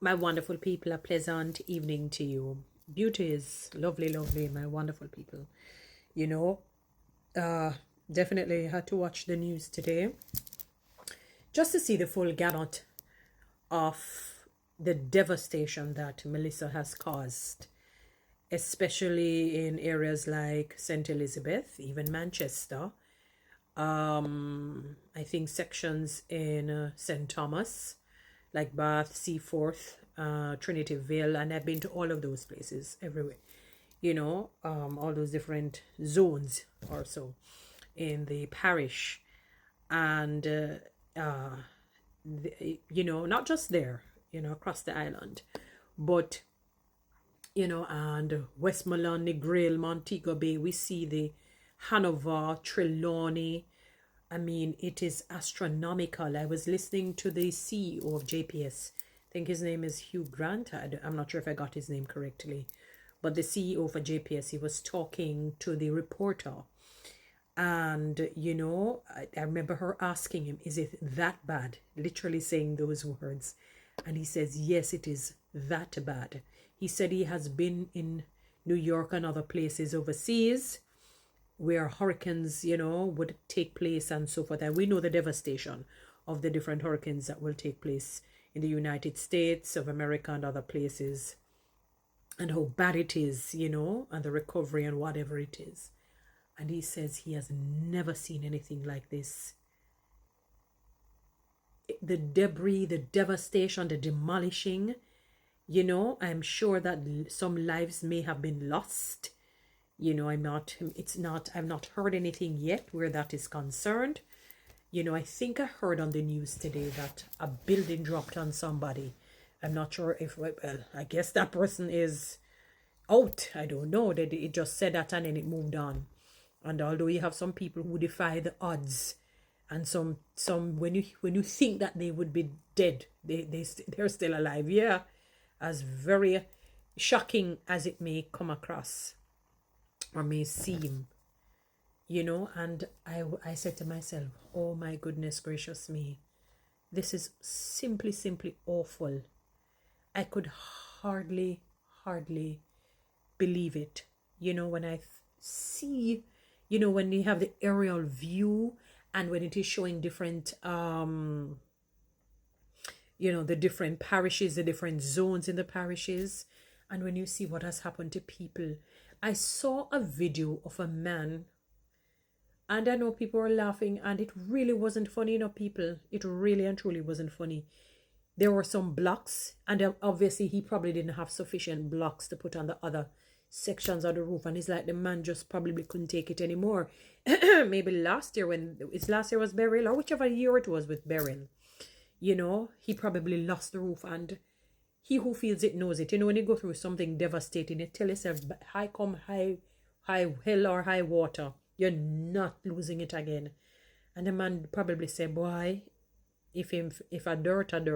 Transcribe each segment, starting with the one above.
My wonderful people, a pleasant evening to you. Beauty is lovely, lovely, my wonderful people. You know, uh, definitely had to watch the news today just to see the full gamut of the devastation that Melissa has caused, especially in areas like St. Elizabeth, even Manchester. I think sections in St. Thomas, like Bath, Seaforth, Trinity Vale, and I've been to all of those places everywhere. All those different zones or so in the parish, and not just there, across the island, but and Westmoreland, Negril, Montego Bay. We see the Hanover, Trelawney. I mean, it is astronomical. I was listening to the CEO of JPS. I think his name is Hugh Grant. I'm not sure if I got his name correctly. But the CEO for JPS, he was talking to the reporter. And, I remember her asking him, is it that bad? Literally saying those words. And he says, yes, it is that bad. He said he has been in New York and other places overseas where hurricanes, would take place and so forth. And we know the devastation of the different hurricanes that will take place in the United States of America and other places, and how bad it is, and the recovery and whatever it is. And he says he has never seen anything like this. The debris, the devastation, the demolishing, I'm sure that some lives may have been lost. I've not heard anything yet where that is concerned. I think I heard on the news today that a building dropped on somebody. I'm not sure if, well, I guess that person is out. I don't know. It just said that and then it moved on. And although you have some people who defy the odds, and some when you think that they would be dead, they're still alive. Yeah, as very shocking as it may come across or may seem, and I said to myself, oh my goodness gracious me, this is simply awful. I could hardly believe it, when I see, when you have the aerial view and when it is showing different the different parishes, the different zones in the parishes, and when you see what has happened to people. I saw a video of a man, and I know people were laughing, and it really wasn't funny, people. It really and truly wasn't funny. There were some blocks, and obviously he probably didn't have sufficient blocks to put on the other sections of the roof, and it's like the man just probably couldn't take it anymore. Maybe last year was burial, or whichever year it was with burial, he probably lost the roof, and he who feels it knows it. When you go through something devastating, you tell yourself, high hell or high water, you're not losing it again. And the man probably said, boy, if a dirt, and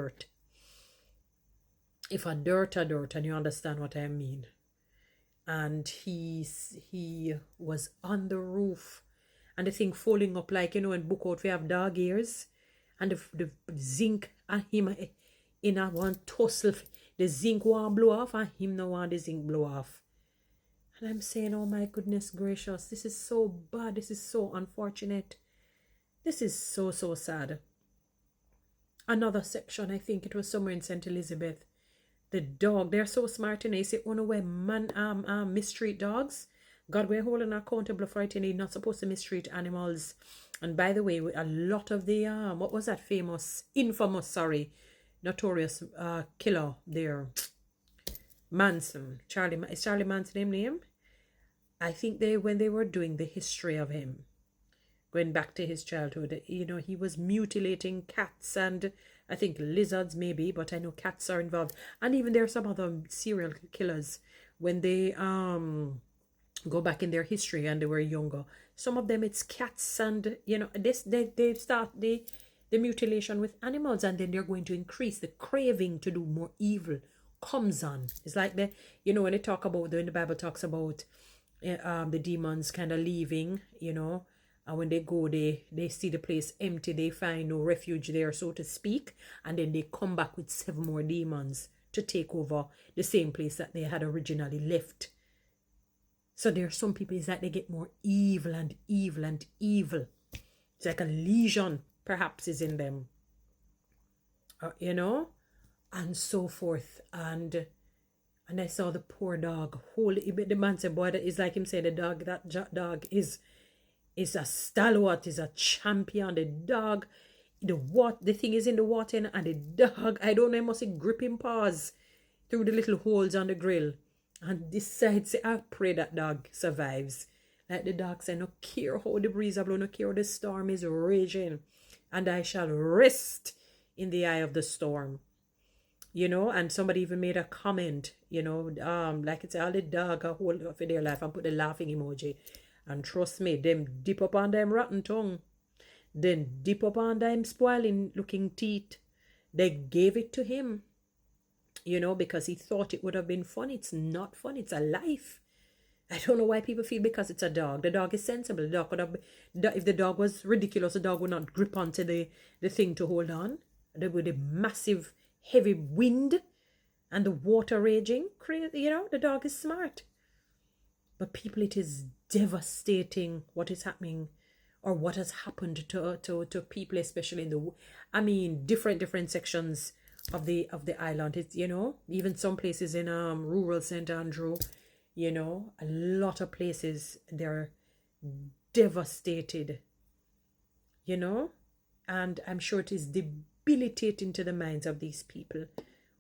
you understand what I mean. And he was on the roof, and the thing falling up, like, in book out we have dog ears, and the zinc and him in a one tussle, the zinc won't blow off, and him no want the zinc blow off. And I'm saying, oh my goodness gracious, this is so bad, this is so unfortunate, this is so sad. Another section, I think it was somewhere in St. Elizabeth, the dog, they're so smart, you say, oh no, we're mistreat dogs. God, we're holding accountable for it, you're not supposed to mistreat animals. And by the way, a lot of the what was that notorious killer there, Manson, is Charlie Manson his name? I think when they were doing the history of him, going back to his childhood, he was mutilating cats and I think lizards maybe, but I know cats are involved. And even there are some other serial killers, when they go back in their history and they were younger, some of them it's cats, and they start the mutilation with animals, and then they're going to increase the craving to do more evil comes on. It's like when they talk about, when the Bible talks about the demons kind of leaving, And when they go, they see the place empty. They find no refuge there, so to speak. And then they come back with 7 more demons to take over the same place that they had originally left. So there are some people, it's like they get more evil and evil and evil. It's like a legion, perhaps, is in them. You know? And so forth. And I saw the poor dog. Holy, the man said, boy, it's like him said, that dog is a stalwart, is a champion. The dog, the thing is in the water, and the dog, I don't know, must grip him paws through the little holes on the grill and decides, I pray that dog survives. Like the dog said, no care how the breeze blow, no care how the storm is raging, and I shall rest in the eye of the storm. You know, and somebody even made a comment, you know, like it's all the dog a hold for their life, and put the laughing emoji. And trust me, them dip up on them rotten tongue. Then dip up on them spoiling looking teeth. They gave it to him, you know, because he thought it would have been fun. It's not fun. It's a life. I don't know why people feel because it's a dog. The dog is sensible. The dog could have, if the dog was ridiculous, the dog would not grip onto the thing to hold on. There would be massive, heavy wind and the water raging. Crazy, you know, the dog is smart. But people, it is devastating what is happening, or what has happened to people, especially in the, different sections of the island. It's, you know, even some places in rural St. Andrew, you know, a lot of places, they're devastated, you know, and I'm sure it is debilitating to the minds of these people.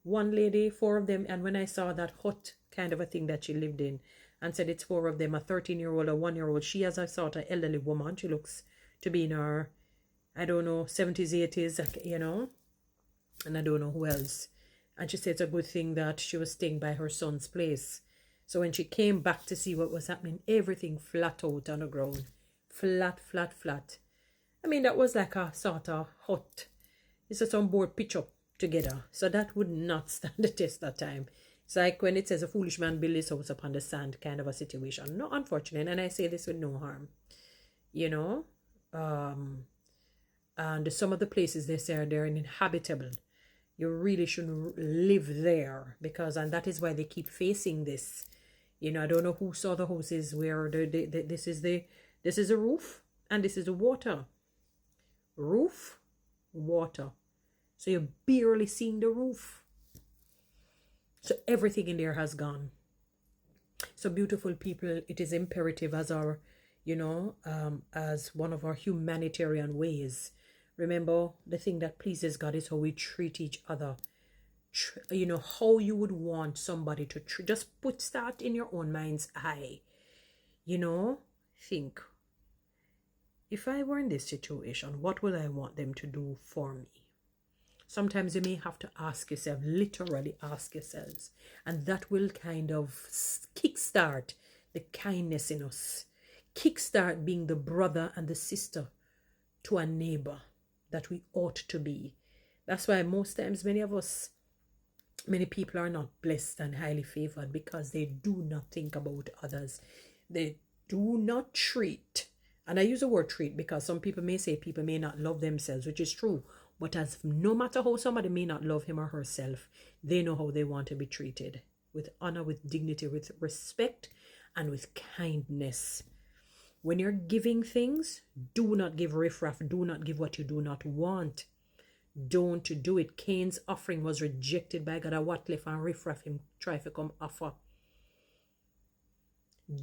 One lady, 4 of them, and when I saw that hut kind of a thing that she lived in, and said it's 4 of them, a 13-year-old, a 1-year-old. She, as I saw, an elderly woman. She looks to be in her, I don't know, 70s, 80s, you know, and I don't know who else. And she said it's a good thing that she was staying by her son's place. So when she came back to see what was happening, everything flat out on the ground. Flat, flat, flat. I mean, that was like a sort of hut. It's just on board pitch up together. So that would not stand the test of time. It's like when it says a foolish man built his house upon the sand kind of a situation. No, unfortunate. And I say this with no harm. You know? And some of the places they say they're uninhabitable. You really shouldn't live there. And that is why they keep facing this. You know, I don't know who saw the houses where this is a roof and this is the water. Roof, water. So you're barely seeing the roof. So everything in there has gone. So beautiful people, it is imperative as our, you know, as one of our humanitarian ways. Remember, the thing that pleases God is how we treat each other. You know, how you would want somebody to treat. Just start in your own mind's eye. You know, think, if I were in this situation, what would I want them to do for me? Sometimes you may have to ask yourself, literally ask yourselves. And that will kind of kickstart the kindness in us. Kickstart being the brother and the sister to a neighbor that we ought to be. That's why most times many people are not blessed and highly favored, because they do not think about others. They do not treat. And I use the word treat because some people may say people may not love themselves, which is true. But as no matter how somebody may not love him or herself, they know how they want to be treated. With honor, with dignity, with respect, and with kindness. When you're giving things, do not give riffraff. Do not give what you do not want. Don't do it. Cain's offering was rejected by God. What left and riffraff him try to come offer.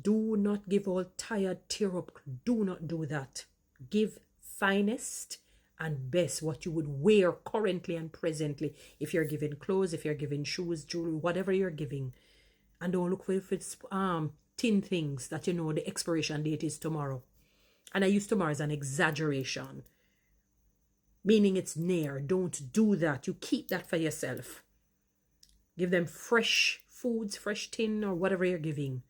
Do not give all tired, tear up. Do not do that. Give finest and best, what you would wear currently and presently. If you're giving clothes, if you're giving shoes, jewelry, whatever you're giving. And don't look for if it's tin things that you know the expiration date is tomorrow. And I use tomorrow as an exaggeration, meaning it's near. Don't do that. You keep that for yourself. Give them fresh foods, fresh tin, or whatever you're giving,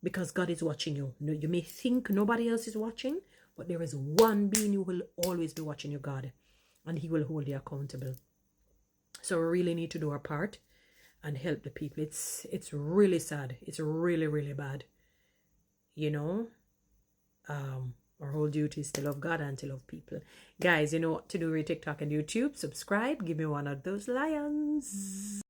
because God is watching you. You may think nobody else is watching, but there is one being who will always be watching you, God, and he will hold you accountable. So we really need to do our part and help the people. It's really sad. It's really, really bad. You know, Our whole duty is to love God and to love people. Guys, you know what to do with TikTok and YouTube. Subscribe. Give me one of those lions.